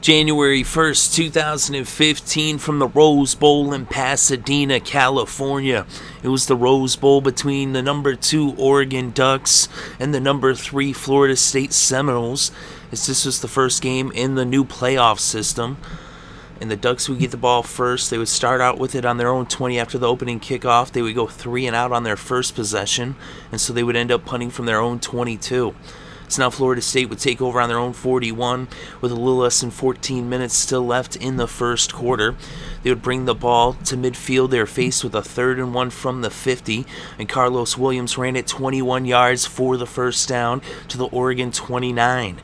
January 1st, 2015, from the Rose Bowl in Pasadena, California. It was the Rose Bowl between the number 2 Oregon Ducks and the number 3 Florida State Seminoles, as this was the first game in the new playoff system. And the Ducks would get the ball first. They would start out with it on their own 20 after the opening kickoff. They would go 3 and out on their first possession, and so they would end up punting from their own 22. So now Florida State would take over on their own 41 with a little less than 14 minutes still left in the first quarter. They would bring the ball to midfield. They were faced with a 3rd and 1 from the 50, and Karlos Williams ran it 21 yards for the first down to the Oregon 29.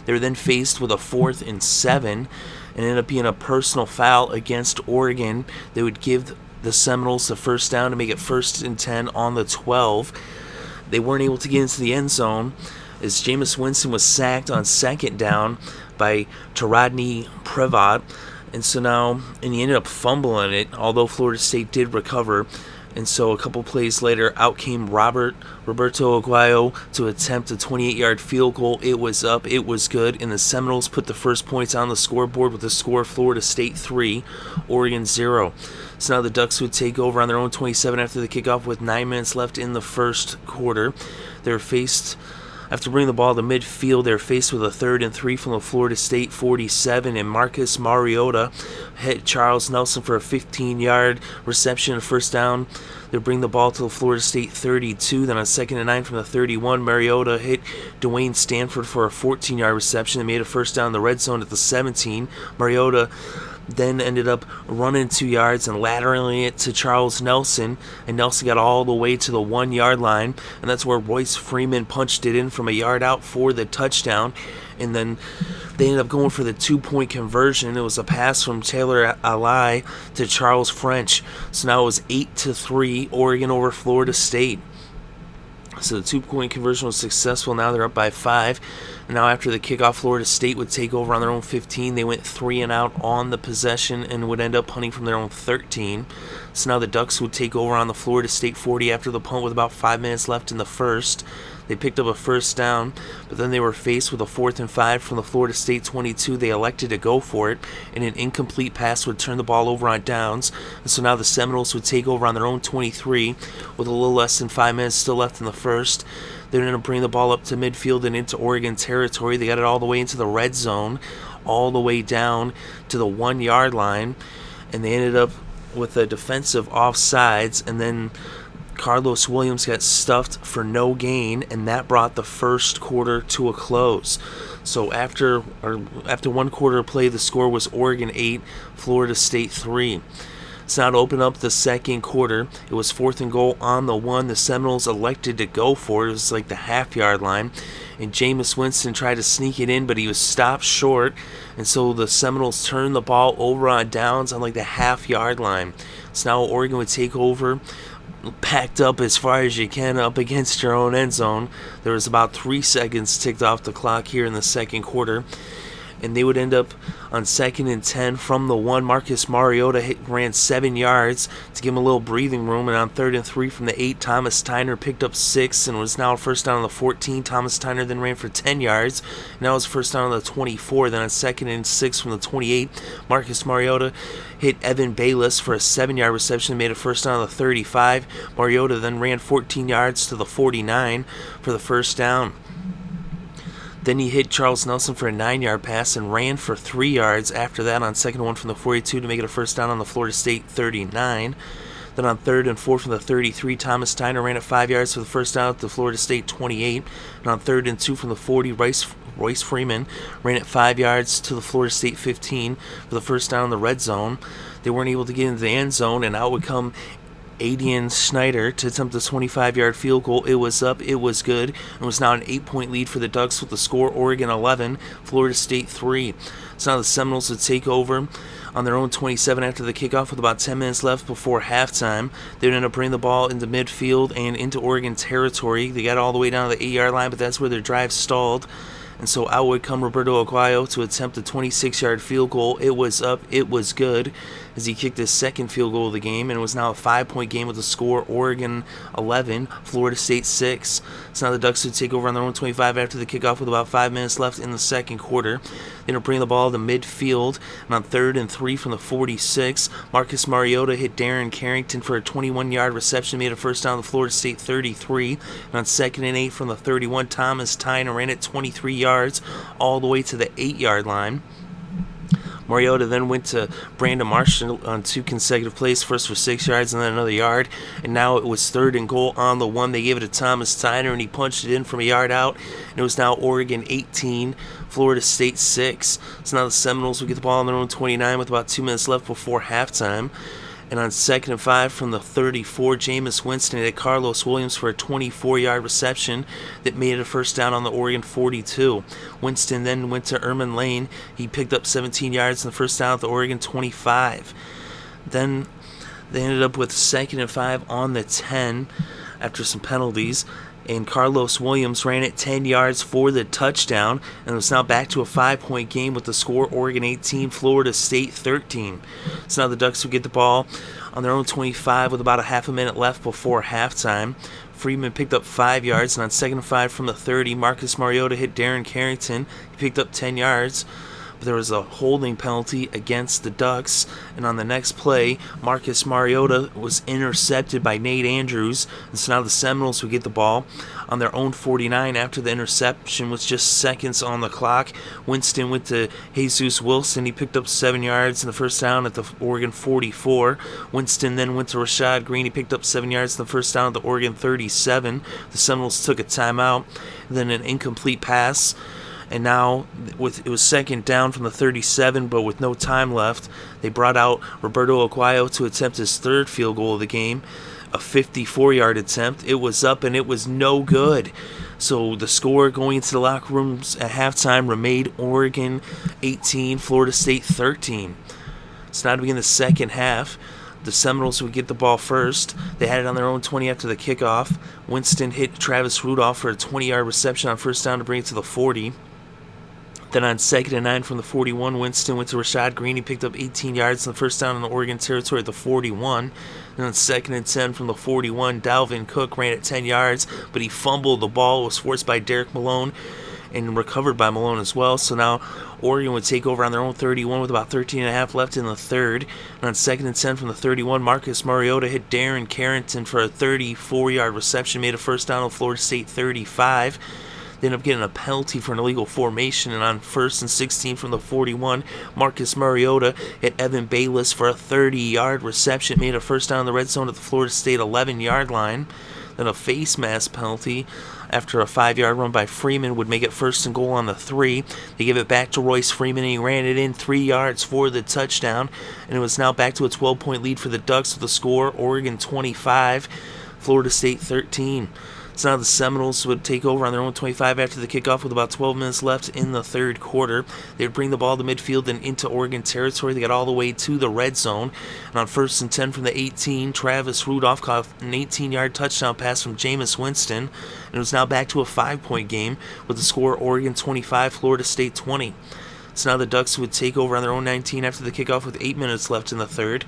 They were then faced with a 4th and 7, and ended up being a personal foul against Oregon. They would give the Seminoles the first down to make it 1st and 10 on the 12. They weren't able to get into the end zone, as Jameis Winston was sacked on 2nd down by Rodney Prevat, and he ended up fumbling it, although Florida State did recover. And so a couple plays later, out came Roberto Aguayo to attempt a 28-yard field goal. It was up, it was good, and the Seminoles put the first points on the scoreboard with the score Florida State 3, Oregon 0. So now the Ducks would take over on their own 27 after the kickoff with 9 minutes left in the first quarter. They were faced, after bringing the ball to midfield, they were faced with a 3rd and 3 from the Florida State 47, and Marcus Mariota hit Charles Nelson for a 15-yard reception and first down. They bring the ball to the Florida State 32. Then on 2nd and 9 from the 31, Mariota hit Dwayne Stanford for a 14-yard reception. They made a first down in the red zone at the 17. Mariota then ended up running 2 yards and lateraling it to Charles Nelson, and Nelson got all the way to the 1-yard line, and that's where Royce Freeman punched it in from a yard out for the touchdown. And then they ended up going for the 2-point conversion. It was a pass from Taylor Alai to Charles French. So now it was 8-3, Oregon over Florida State. So the 2-point conversion was successful. Now they're up by 5. And now after the kickoff, Florida State would take over on their own 15. They went 3 and out on the possession and would end up punting from their own 13. So now the Ducks would take over on the Florida State 40 after the punt with about 5 minutes left in the first. They picked up a first down, but then they were faced with a 4th and 5 from the Florida State 22. They elected to go for it, and an incomplete pass would turn the ball over on downs. And so now the Seminoles would take over on their own 23 with a little less than 5 minutes still left in the first. They were going to bring the ball up to midfield and into Oregon territory. They got it all the way into the red zone, all the way down to the 1-yard line, and they ended up with a defensive offsides, and then Karlos Williams got stuffed for no gain, and that brought the first quarter to a close. So after 1 quarter of play, the score was Oregon 8, Florida State 3. So now to open up the second quarter, it was 4th and goal on the 1. The Seminoles elected to go for it. It was like the half-yard line, and Jameis Winston tried to sneak it in, but he was stopped short, and so the Seminoles turned the ball over on downs on like the half-yard line. So now Oregon would take over, packed up as far as you can up against your own end zone. There was about 3 seconds ticked off the clock here in the second quarter, and they would end up on 2nd and 10 from the 1. Marcus Mariota ran 7 yards to give him a little breathing room, and on 3rd and 3 from the 8, Thomas Tyner picked up 6 and was now first down on the 14. Thomas Tyner then ran for 10 yards. Now it was first down on the 24. Then on 2nd and 6 from the 28, Marcus Mariota hit Evan Bayless for a 7-yard reception and made a first down on the 35. Mariota then ran 14 yards to the 49 for the first down. Then he hit Charles Nelson for a 9-yard pass and ran for 3 yards after that on 2nd and 1 from the 42 to make it a first down on the Florida State 39. Then on 3rd and 4 from the 33, Thomas Tyner ran at 5 yards for the first down at the Florida State 28. And on 3rd and 2 from the 40, Royce Freeman ran at 5 yards to the Florida State 15 for the first down in the red zone. They weren't able to get into the end zone, and out would come Aidan Schneider to attempt a 25-yard field goal. It was up, it was good. It was now an 8-point lead for the Ducks with the score Oregon 11, Florida State 3. So now the Seminoles would take over on their own 27 after the kickoff with about 10 minutes left before halftime. They would end up bringing the ball into midfield and into Oregon territory. They got all the way down to the 8-yard line, but that's where their drive stalled. And so out would come Roberto Aguayo to attempt a 26-yard field goal. It was up, it was good, as he kicked his second field goal of the game, and it was now a 5-point game with the score Oregon 11, Florida State 6. So now the Ducks would take over on their own 25 after the kickoff with about 5 minutes left in the second quarter. They would bring the ball to midfield, and on 3rd and 3 from the 46, Marcus Mariota hit Darren Carrington for a 21-yard reception, made a first down to Florida State 33. And on 2nd and 8 from the 31, Tyner ran it 23 yards all the way to the 8-yard line. Mariota then went to Brandon Marshall on 2 consecutive plays, first for 6 yards and then another yard. And now it was 3rd and goal on the 1. They gave it to Tyner, and he punched it in from a yard out. And it was now Oregon 18, Florida State 6. So now the Seminoles will get the ball on their own 29 with about 2 minutes left before halftime. And on 2nd and 5 from the 34, Jameis Winston hit Karlos Williams for a 24-yard reception that made it a first down on the Oregon 42. Winston then went to Erman Lane. He picked up 17 yards in the first down at the Oregon 25. Then they ended up with 2nd and 5 on the 10 after some penalties. And Karlos Williams ran it 10 yards for the touchdown, and it was now back to a 5-point game with the score Oregon 18, Florida State 13. So now the Ducks will get the ball on their own 25 with about a half a minute left before halftime. Freeman picked up 5 yards, and on 2nd and 5 from the 30, Marcus Mariota hit Darren Carrington. He picked up 10 yards. There was a holding penalty against the Ducks, and on the next play, Marcus Mariota was intercepted by Nate Andrews, and so now the Seminoles would get the ball on their own 49 after the interception with just seconds on the clock. Winston went to Jesus Wilson. He picked up 7 yards in the first down at the Oregon 44. Winston then went to Rashad Green. He picked up 7 yards in the first down at the Oregon 37. The Seminoles took a timeout, then an incomplete pass. And now, it was 2nd down from the 37, but with no time left, they brought out Roberto Aguayo to attempt his 3rd field goal of the game, a 54-yard attempt. It was up, and it was no good. So the score going into the locker rooms at halftime remained Oregon 18, Florida State 13. So now to begin the second half, the Seminoles would get the ball first. They had it on their own 20 after the kickoff. Winston hit Travis Rudolph for a 20-yard reception on first down to bring it to the 40. Then on 2nd and 9 from the 41, Winston went to Rashad Green. He picked up 18 yards in the first down in the Oregon territory at the 41. And on 2nd and 10 from the 41, Dalvin Cook ran at 10 yards, but he fumbled the ball. It was forced by Derek Malone and recovered by Malone as well. So now Oregon would take over on their own 31 with about 13 and a half left in the third. And on 2nd and 10 from the 31, Marcus Mariota hit Darren Carrington for a 34-yard reception, made a first down on Florida State 35. They ended up getting a penalty for an illegal formation, and on 1st and 16 from the 41, Marcus Mariota hit Evan Bayless for a 30-yard reception, made a first down in the red zone at the Florida State 11-yard line. Then a face mask penalty after a 5-yard run by Freeman would make it 1st and goal on the 3. They gave it back to Royce Freeman, and he ran it in 3 yards for the touchdown, and it was now back to a 12-point lead for the Ducks with the score Oregon 25, Florida State 13. So now the Seminoles would take over on their own 25 after the kickoff with about 12 minutes left in the third quarter. They would bring the ball to midfield and into Oregon territory. They got all the way to the red zone. And on 1st and 10 from the 18, Travis Rudolph caught an 18-yard touchdown pass from Jameis Winston. And it was now back to a 5-point game with the score Oregon 25, Florida State 20. So now the Ducks would take over on their own 19 after the kickoff with 8 minutes left in the third.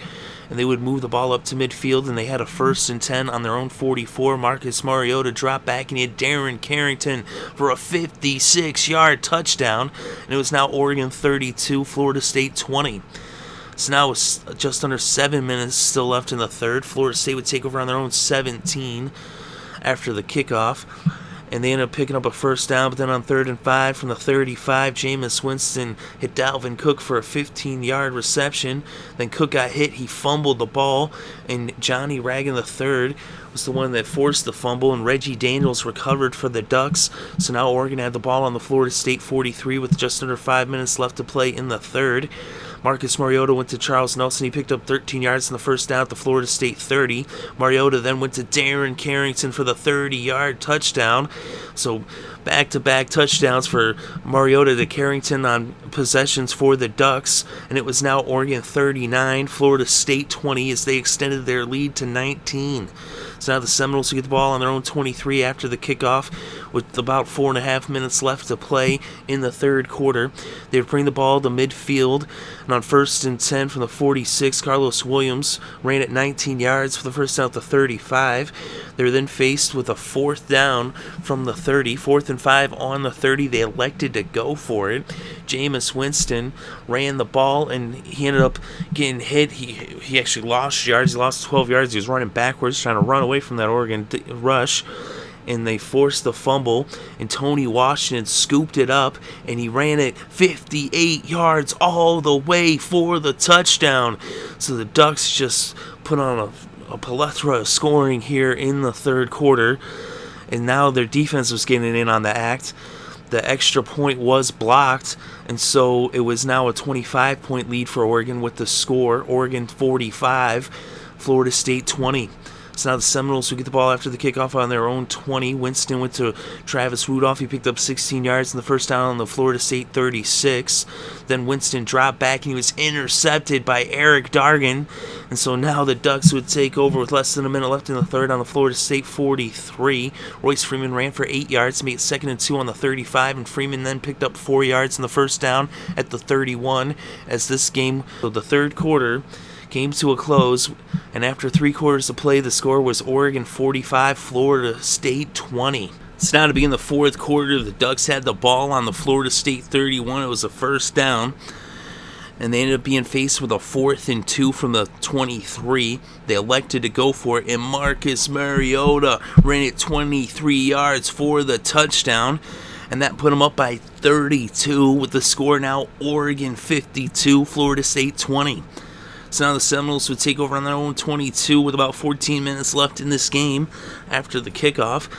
And they would move the ball up to midfield, and they had a 1st and 10 on their own 44. Marcus Mariota dropped back, and he had Darren Carrington for a 56-yard touchdown. And it was now Oregon 32, Florida State 20. So now it's just under 7 minutes still left in the third. Florida State would take over on their own 17 after the kickoff. And they ended up picking up a first down, but then on 3rd and 5 from the 35, Jameis Winston hit Dalvin Cook for a 15-yard reception. Then Cook got hit. He fumbled the ball, and Johnny Ragan III was the one that forced the fumble, and Reggie Daniels recovered for the Ducks. So now Oregon had the ball on the Florida State 43 with just under 5 minutes left to play in the third. Marcus Mariota went to Charles Nelson. He picked up 13 yards in the first down at the Florida State 30. Mariota then went to Darren Carrington for the 30-yard touchdown. So back-to-back touchdowns for Mariota to Carrington on possessions for the Ducks. And it was now Oregon 39, Florida State 20 as they extended their lead to 19. So now the Seminoles get the ball on their own 23 after the kickoff with about 4.5 minutes left to play in the third quarter. They would bring the ball to midfield, and on 1st and 10 from the 46, Karlos Williams ran it 19 yards for the first down at the 35. They were then faced with a 4th down from the 30, 4th and 5 on the 30. They elected to go for it. Jameis Winston ran the ball, and he ended up getting hit. He actually lost yards. He lost 12 yards. He was running backwards, trying to run away from that Oregon rush, and they forced the fumble, and Tony Washington scooped it up, and he ran it 58 yards all the way for the touchdown. So the Ducks just put on a plethora of scoring here in the third quarter, and now their defense was getting in on the act. The extra point was blocked, and so it was now a 25-point lead for Oregon with the score, Oregon 45, Florida State 20. So now the Seminoles will get the ball after the kickoff on their own 20. Winston went to Travis Rudolph. He picked up 16 yards in the first down on the Florida State 36. Then Winston dropped back, and he was intercepted by Eric Dargan. And so now the Ducks would take over with less than a minute left in the third on the Florida State 43. Royce Freeman ran for 8 yards to make it 2nd and 2 on the 35, and Freeman then picked up 4 yards in the first down at the 31 as this game, so the third quarter, came to a close, and after 3 quarters of play, the score was Oregon 45, Florida State 20. So now to begin the fourth quarter, the Ducks had the ball on the Florida State 31. It was a first down, and they ended up being faced with a 4th and 2 from the 23. They elected to go for it, and Marcus Mariota ran it 23 yards for the touchdown, and that put them up by 32 with the score now Oregon 52, Florida State 20. So now the Seminoles would take over on their own 22 with about 14 minutes left in this game after the kickoff.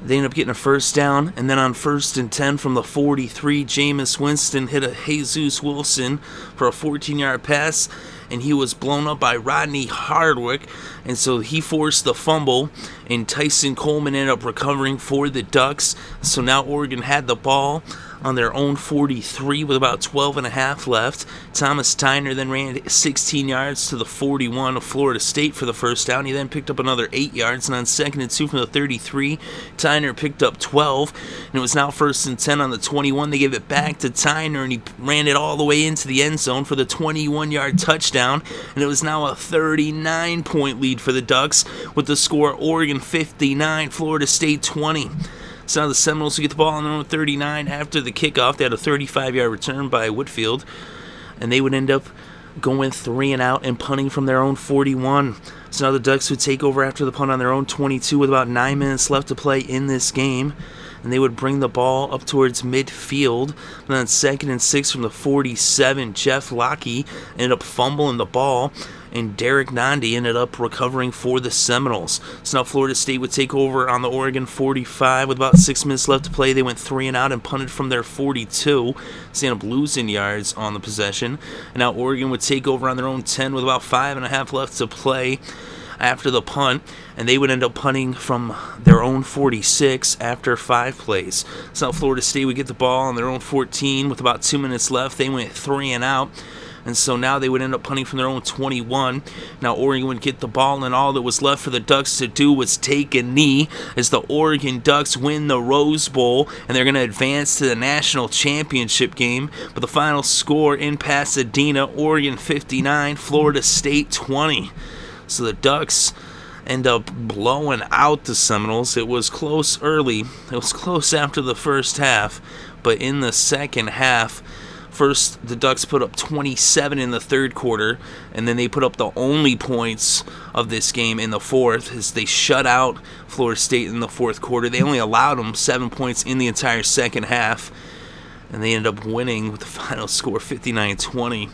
They end up getting a first down, and then on 1st and 10 from the 43, Jameis Winston hit a Jesus Wilson for a 14-yard pass, and he was blown up by Rodney Hardwick, and so he forced the fumble, and Tyson Coleman ended up recovering for the Ducks. So now Oregon had the ball on their own 43 with about 12 and a half left. Thomas Tyner then ran 16 yards to the 41 of Florida State for the first down. He then picked up another 8 yards, and on 2nd and 2 from the 33, Tyner picked up 12, and it was now 1st and 10 on the 21. They gave it back to Tyner, and he ran it all the way into the end zone for the 21-yard touchdown, and it was now a 39-point lead for the Ducks with the score Oregon 59, Florida State 20. So now the Seminoles will get the ball on their own 39 after the kickoff. They had a 35-yard return by Whitfield, and they would end up going 3 and out and punting from their own 41. So now the Ducks would take over after the punt on their own 22 with about 9 minutes left to play in this game, and they would bring the ball up towards midfield. And then 2nd and 6 from the 47, Jeff Lockey ended up fumbling the ball, and Derek Nandi ended up recovering for the Seminoles. So now Florida State would take over on the Oregon 45 with about 6 minutes left to play. They went 3 and out and punted from their 42. So they ended up losing yards on the possession. And now Oregon would take over on their own 10 with about 5.5 left to play after the punt, and they would end up punting from their own 46 after 5 plays. So now Florida State would get the ball on their own 14 with about 2 minutes left. They went 3 and out, and so now they would end up punting from their own 21. Now Oregon would get the ball, and all that was left for the Ducks to do was take a knee as the Oregon Ducks win the Rose Bowl, and they're going to advance to the national championship game. But the final score in Pasadena, Oregon 59, Florida State 20. So the Ducks end up blowing out the Seminoles. It was close early. It was close after the first half. But in the second half, first the Ducks put up 27 in the third quarter, and then they put up the only points of this game in the fourth as they shut out Florida State in the fourth quarter. They only allowed them 7 points in the entire second half, and they ended up winning with the final score 59-20.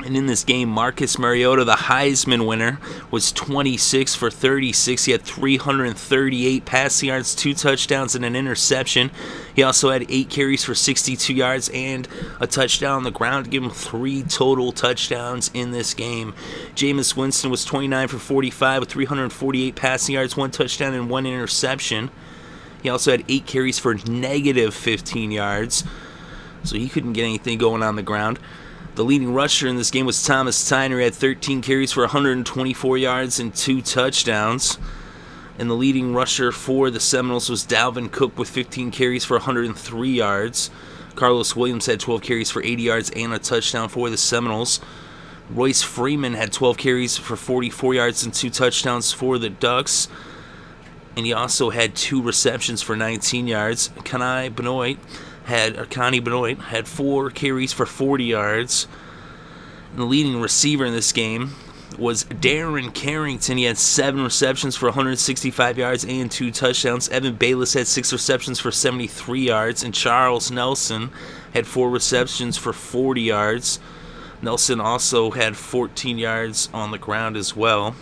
And in this game, Marcus Mariota, the Heisman winner, was 26 for 36. He had 338 passing yards, 2 touchdowns, and an interception. He also had 8 carries for 62 yards and a touchdown on the ground to give him 3 total touchdowns in this game. Jameis Winston was 29 for 45 with 348 passing yards, 1 touchdown, and 1 interception. He also had 8 carries for negative 15 yards, so he couldn't get anything going on the ground. The leading rusher in this game was Thomas Tyner. He had 13 carries for 124 yards and 2 touchdowns. And the leading rusher for the Seminoles was Dalvin Cook with 15 carries for 103 yards. Karlos Williams had 12 carries for 80 yards and a touchdown for the Seminoles. Royce Freeman had 12 carries for 44 yards and 2 touchdowns for the Ducks. And he also had 2 receptions for 19 yards. Connie Benoit had 4 carries for 40 yards. And the leading receiver in this game was Darren Carrington. He had 7 receptions for 165 yards and 2 touchdowns. Evan Bayless had 6 receptions for 73 yards. And Charles Nelson had 4 receptions for 40 yards. Nelson also had 14 yards on the ground as well.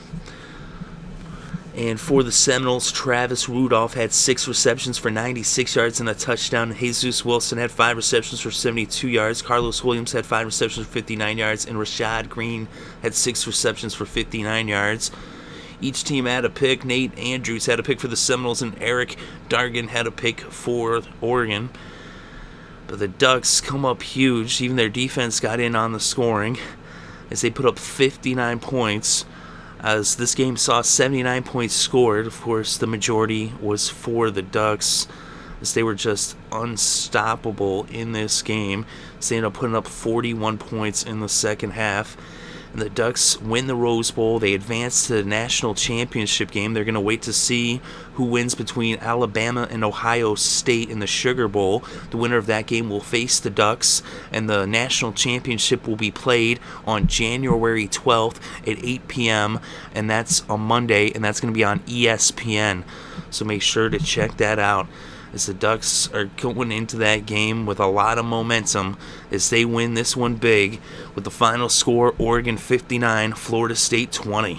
And for the Seminoles, Travis Rudolph had 6 receptions for 96 yards and a touchdown. Jesus Wilson had 5 receptions for 72 yards. Karlos Williams had 5 receptions for 59 yards. And Rashad Green had 6 receptions for 59 yards. Each team had a pick. Nate Andrews had a pick for the Seminoles, and Eric Dargan had a pick for Oregon. But the Ducks come up huge. Even their defense got in on the scoring as they put up 59 points. As this game saw 79 points scored. Of course, the majority was for the Ducks, as they were just unstoppable in this game. So they ended up putting up 41 points in the second half. And the Ducks win the Rose Bowl. They advance to the national championship game. They're going to wait to see who wins between Alabama and Ohio State in the Sugar Bowl. The winner of that game will face the Ducks, and the national championship will be played on January 12th at 8 p.m., and that's on Monday, and that's going to be on ESPN. So make sure to check that out, as the Ducks are going into that game with a lot of momentum as they win this one big with the final score, Oregon 59, Florida State 20.